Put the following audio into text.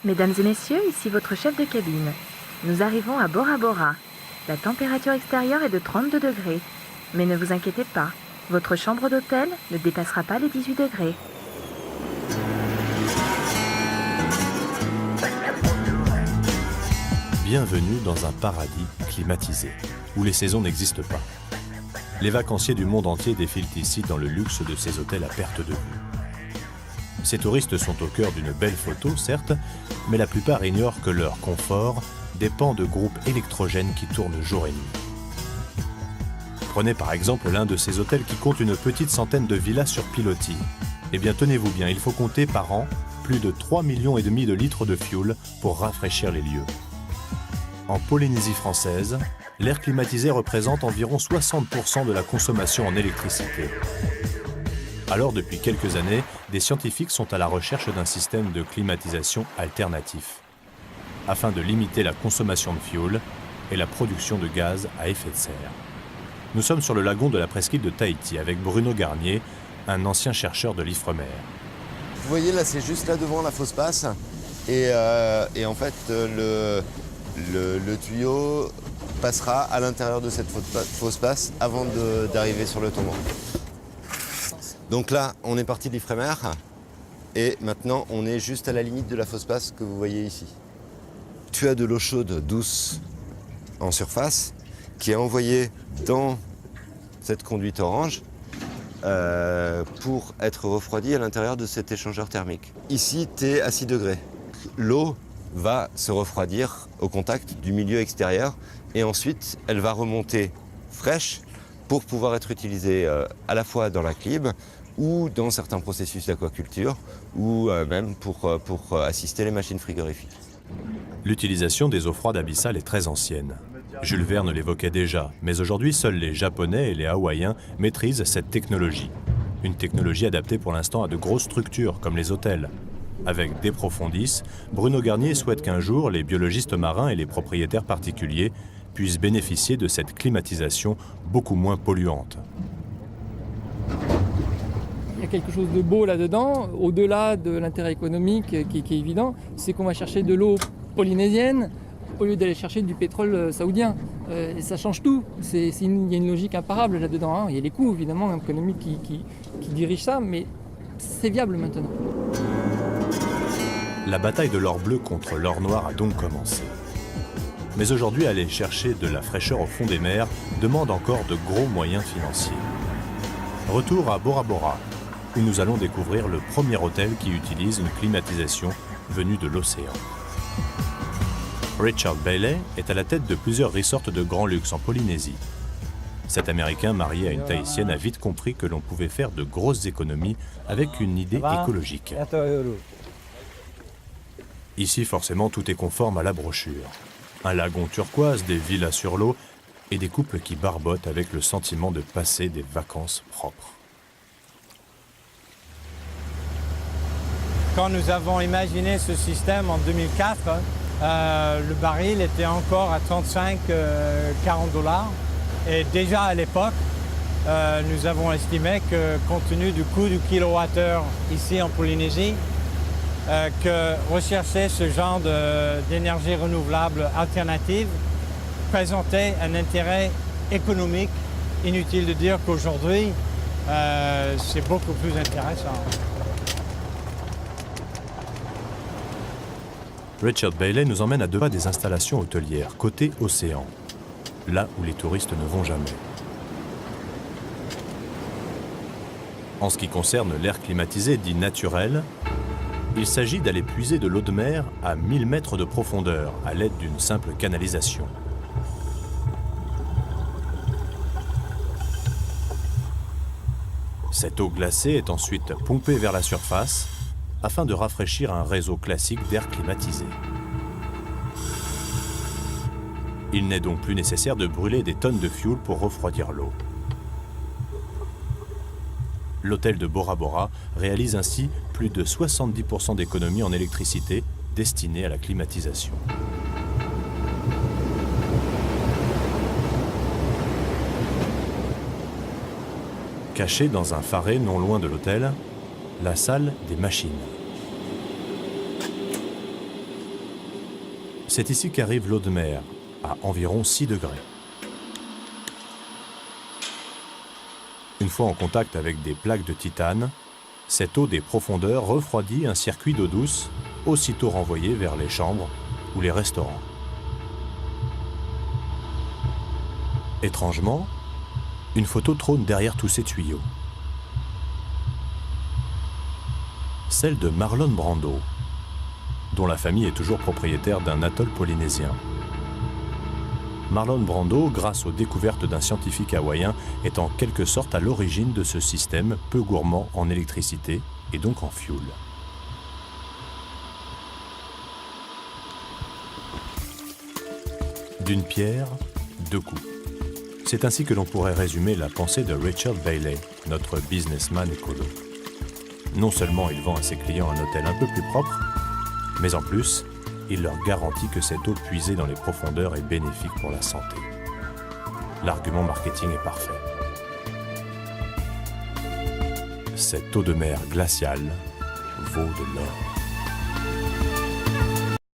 Mesdames et messieurs, ici votre chef de cabine. Nous arrivons à Bora Bora. La température extérieure est de 32 degrés. Mais ne vous inquiétez pas, votre chambre d'hôtel ne dépassera pas les 18 degrés. Bienvenue dans un paradis climatisé, où les saisons n'existent pas. Les vacanciers du monde entier défilent ici dans le luxe de ces hôtels à perte de vue. Ces touristes sont au cœur d'une belle photo, certes, mais la plupart ignorent que leur confort dépend de groupes électrogènes qui tournent jour et nuit. Prenez par exemple l'un de ces hôtels qui compte une petite centaine de villas sur pilotis. Eh bien, tenez-vous bien, il faut compter par an plus de 3,5 millions de litres de fioul pour rafraîchir les lieux. En Polynésie française, l'air climatisé représente environ 60% de la consommation en électricité. Alors, depuis quelques années, des scientifiques sont à la recherche d'un système de climatisation alternatif, afin de limiter la consommation de fioul et la production de gaz à effet de serre. Nous sommes sur le lagon de la presqu'île de Tahiti avec Bruno Garnier, un ancien chercheur de l'Ifremer. Vous voyez, là, c'est juste là devant la fosse passe. Et en fait, le tuyau passera à l'intérieur de cette fosse passe avant d'arriver sur le tombant. Donc là, on est parti de l'Ifremer et maintenant, on est juste à la limite de la fosse passe que vous voyez ici. Tu as de l'eau chaude douce en surface qui est envoyée dans cette conduite orange pour être refroidie à l'intérieur de cet échangeur thermique. Ici, tu es à 6 degrés. L'eau va se refroidir au contact du milieu extérieur et ensuite, elle va remonter fraîche pour pouvoir être utilisée à la fois dans la clim ou dans certains processus d'aquaculture ou même pour assister les machines frigorifiques. L'utilisation des eaux froides abyssales est très ancienne. Jules Verne l'évoquait déjà, mais aujourd'hui, seuls les Japonais et les Hawaïens maîtrisent cette technologie. Une technologie adaptée pour l'instant à de grosses structures, comme les hôtels. Avec Deprofondis, Bruno Garnier souhaite qu'un jour, les biologistes marins et les propriétaires particuliers puissent bénéficier de cette climatisation beaucoup moins polluante. Il y a quelque chose de beau là-dedans, au-delà de l'intérêt économique qui est évident, c'est qu'on va chercher de l'eau polynésienne au lieu d'aller chercher du pétrole saoudien. Et ça change tout. Il y a une logique imparable là-dedans, hein. Il y a les coûts évidemment économiques qui dirigent ça, mais c'est viable maintenant. La bataille de l'or bleu contre l'or noir a donc commencé. Mais aujourd'hui, aller chercher de la fraîcheur au fond des mers demande encore de gros moyens financiers. Retour à Bora Bora, où nous allons découvrir le premier hôtel qui utilise une climatisation venue de l'océan. Richard Bailey est à la tête de plusieurs resorts de grand luxe en Polynésie. Cet Américain marié à une Tahitienne a vite compris que l'on pouvait faire de grosses économies avec une idée écologique. Ici, forcément, tout est conforme à la brochure. Un lagon turquoise, des villas sur l'eau et des couples qui barbotent avec le sentiment de passer des vacances propres. Quand nous avons imaginé ce système en 2004, le baril était encore à 35-40 $. Et déjà à l'époque, nous avons estimé que compte tenu du coût du kilowattheure ici en Polynésie, que rechercher ce genre d'énergie renouvelable alternative présentait un intérêt économique. Inutile de dire qu'aujourd'hui, c'est beaucoup plus intéressant. Richard Bailey nous emmène à 2 pas des installations hôtelières, côté océan, là où les touristes ne vont jamais. En ce qui concerne l'air climatisé dit naturel, il s'agit d'aller puiser de l'eau de mer à 1000 mètres de profondeur à l'aide d'une simple canalisation. Cette eau glacée est ensuite pompée vers la surface afin de rafraîchir un réseau classique d'air climatisé. Il n'est donc plus nécessaire de brûler des tonnes de fioul pour refroidir l'eau. L'hôtel de Bora Bora réalise ainsi plus de 70% d'économies en électricité destinées à la climatisation. Cachée dans un pharé non loin de l'hôtel, la salle des machines. C'est ici qu'arrive l'eau de mer, à environ 6 degrés. Une fois en contact avec des plaques de titane, cette eau des profondeurs refroidit un circuit d'eau douce, aussitôt renvoyé vers les chambres ou les restaurants. Étrangement, une photo trône derrière tous ces tuyaux. Celle de Marlon Brando, dont la famille est toujours propriétaire d'un atoll polynésien. Marlon Brando, grâce aux découvertes d'un scientifique hawaïen, est en quelque sorte à l'origine de ce système peu gourmand en électricité et donc en fuel. D'une pierre, deux coups. C'est ainsi que l'on pourrait résumer la pensée de Richard Bailey, notre businessman écolo. Non seulement il vend à ses clients un hôtel un peu plus propre, mais en plus, il leur garantit que cette eau puisée dans les profondeurs est bénéfique pour la santé. L'argument marketing est parfait. Cette eau de mer glaciale vaut de l'or.